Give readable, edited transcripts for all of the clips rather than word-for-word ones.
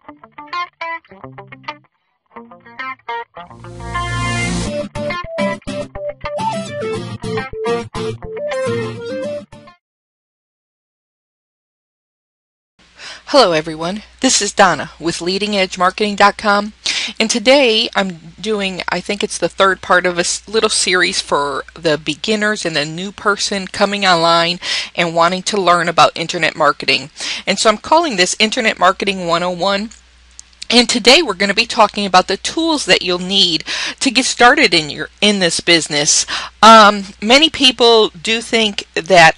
Hello everyone, this is Donna with LeadingEdgeMarketing.com, and today I'm doing, I think it's the third part of a little series for the beginners and the new person coming online and wanting to learn about internet marketing. And so I'm calling this Internet Marketing 101. And today we're going to be talking about the tools that you'll need to get started in this business. Many people do think that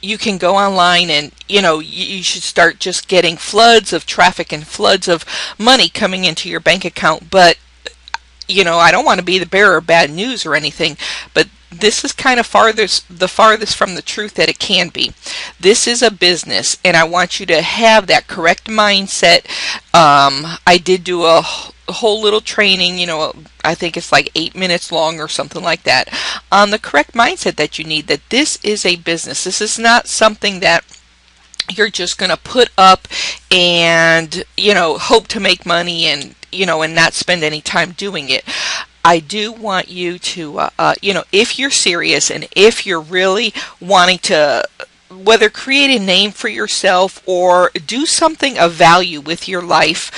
you can go online and you should start just getting floods of traffic and floods of money coming into your bank account. But I don't want to be the bearer of bad news or anything, but this is kind of the farthest from the truth that it can be. This is a business, and I want you to have that correct mindset. I did do a whole little training, I think it's like 8 minutes long or something like that, on the correct mindset that you need, that this is a business. This is not something that you're just going to put up and, hope to make money and not spend any time doing it. I do want you to, if you're serious and if you're really wanting to, whether create a name for yourself or do something of value with your life,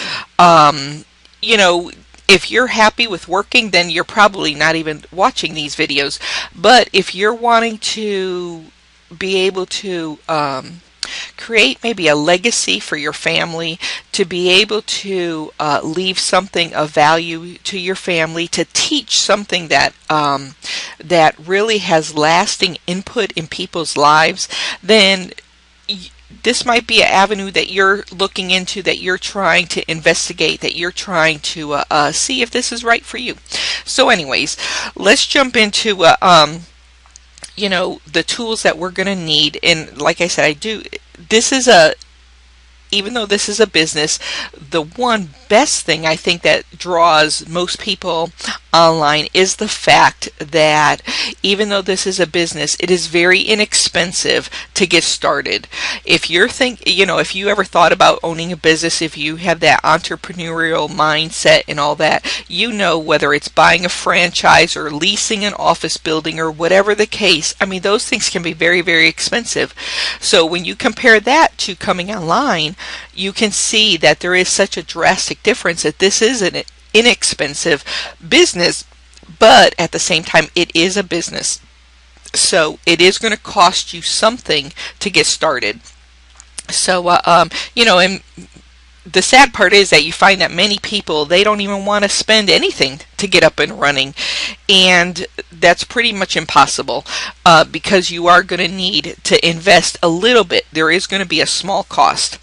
if you're happy with working, then you're probably not even watching these videos. But if you're wanting to be able to create maybe a legacy for your family, to be able to leave something of value to your family, to teach something that that really has lasting input in people's lives, then this might be an avenue that you're looking into, that you're trying to investigate, that you're trying to see if this is right for you. So anyways, let's jump into the tools that we're going to need. And like I said, even though this is a business, the one best thing I think that draws most people online is the fact that even though this is a business, it is very inexpensive to get started. If if you ever thought about owning a business, if you have that entrepreneurial mindset and all that, whether it's buying a franchise or leasing an office building or whatever the case, those things can be very, very expensive. So when you compare that to coming online, you can see that there is such a drastic difference, that this is an inexpensive business, but at the same time it is a business. So it is going to cost you something to get started. So and the sad part is that you find that many people, they don't even want to spend anything to get up and running, and that's pretty much impossible because you are going to need to invest a little bit. There is going to be a small cost.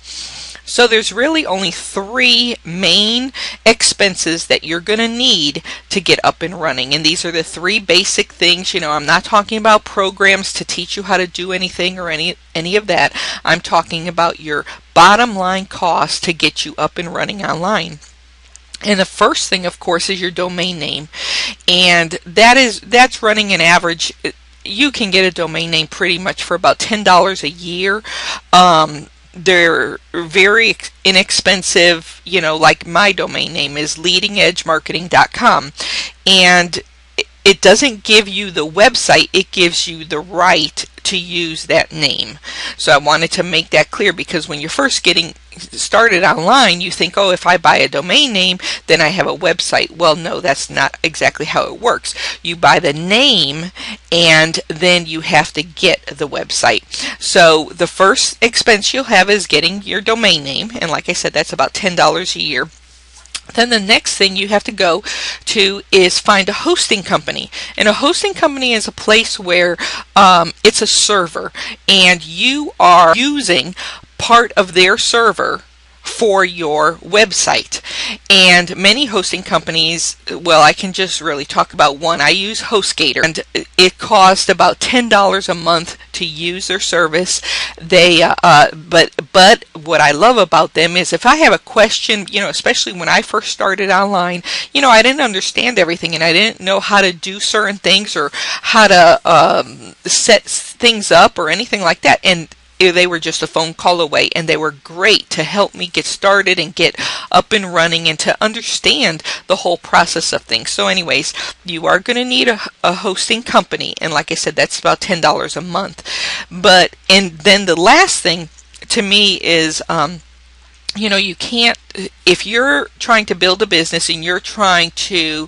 So there's really only 3 main expenses that you're going to need to get up and running. And these are the 3 basic things. I'm not talking about programs to teach you how to do anything or any of that. I'm talking about your bottom line cost to get you up and running online. And the first thing, of course, is your domain name. And that's running an average. You can get a domain name pretty much for about $10 a year. They're very inexpensive, like my domain name is LeadingEdgeMarketing.com, and it doesn't give you the website, it gives you the right to use that name. So I wanted to make that clear, because when you're first getting started online, you think, oh, if I buy a domain name, then I have a website. Well, no, that's not exactly how it works. You buy the name, and then you have to get the website. So the first expense you'll have is getting your domain name, and like I said, that's about $10 a year. Then the next thing you have to go to is find a hosting company. And a hosting company is a place where it's a server, and you are using part of their server for your website. And many hosting companies, well, I can just really talk about one. I use HostGator, and it costs about $10 a month to use their service. They but what I love about them is if I have a question, especially when I first started online, I didn't understand everything, and I didn't know how to do certain things or how to set things up or anything like that. And they were just a phone call away, and they were great to help me get started and get up and running and to understand the whole process of things. So anyways, you are going to need a hosting company, and like I said, that's about $10 a month. And then the last thing to me is, you can't, if you're trying to build a business and you're trying to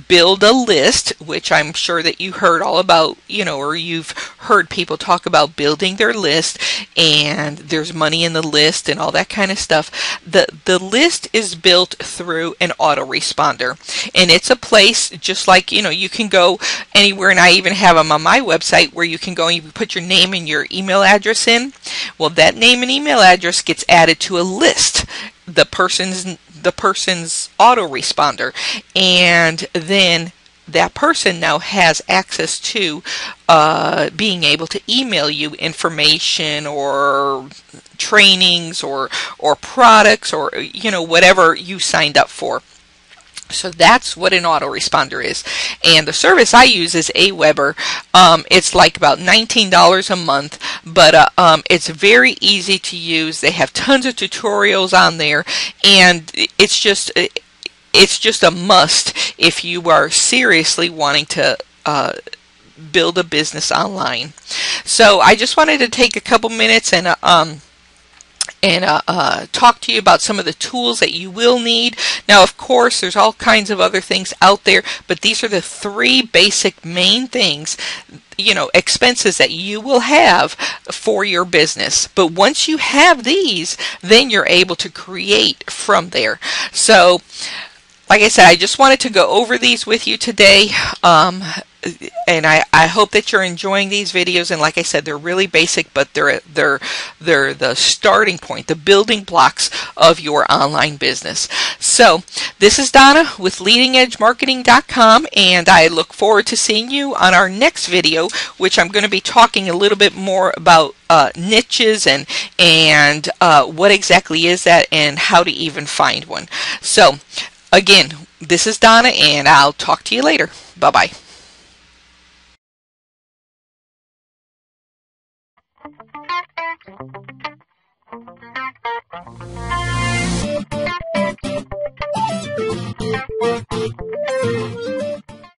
build a list, which I'm sure that you heard all about, or you've heard people talk about building their list, and there's money in the list and all that kind of stuff. The list is built through an autoresponder, and it's a place just like, you can go anywhere, and I even have them on my website where you can go and you put your name and your email address in. Well, that name and email address gets added to a list, the person's autoresponder, and then that person now has access to being able to email you information or trainings or products or whatever you signed up for. So that's what an autoresponder is. And the service I use is Aweber. It's like about $19 a month, but it's very easy to use. They have tons of tutorials on there, and it's just a must if you are seriously wanting to build a business online. So I just wanted to take a couple minutes and talk to you about some of the tools that you will need. Now, of course, there's all kinds of other things out there, but these are the three basic main things, expenses that you will have for your business. But once you have these, then you're able to create from there. So, like I said, I just wanted to go over these with you today. And I hope that you're enjoying these videos. And like I said, they're really basic, but they're the starting point, the building blocks of your online business. So this is Donna with leadingedgemarketing.com, and I look forward to seeing you on our next video, which I'm going to be talking a little bit more about niches and what exactly is that and how to even find one. So again, this is Donna, and I'll talk to you later. Bye-bye.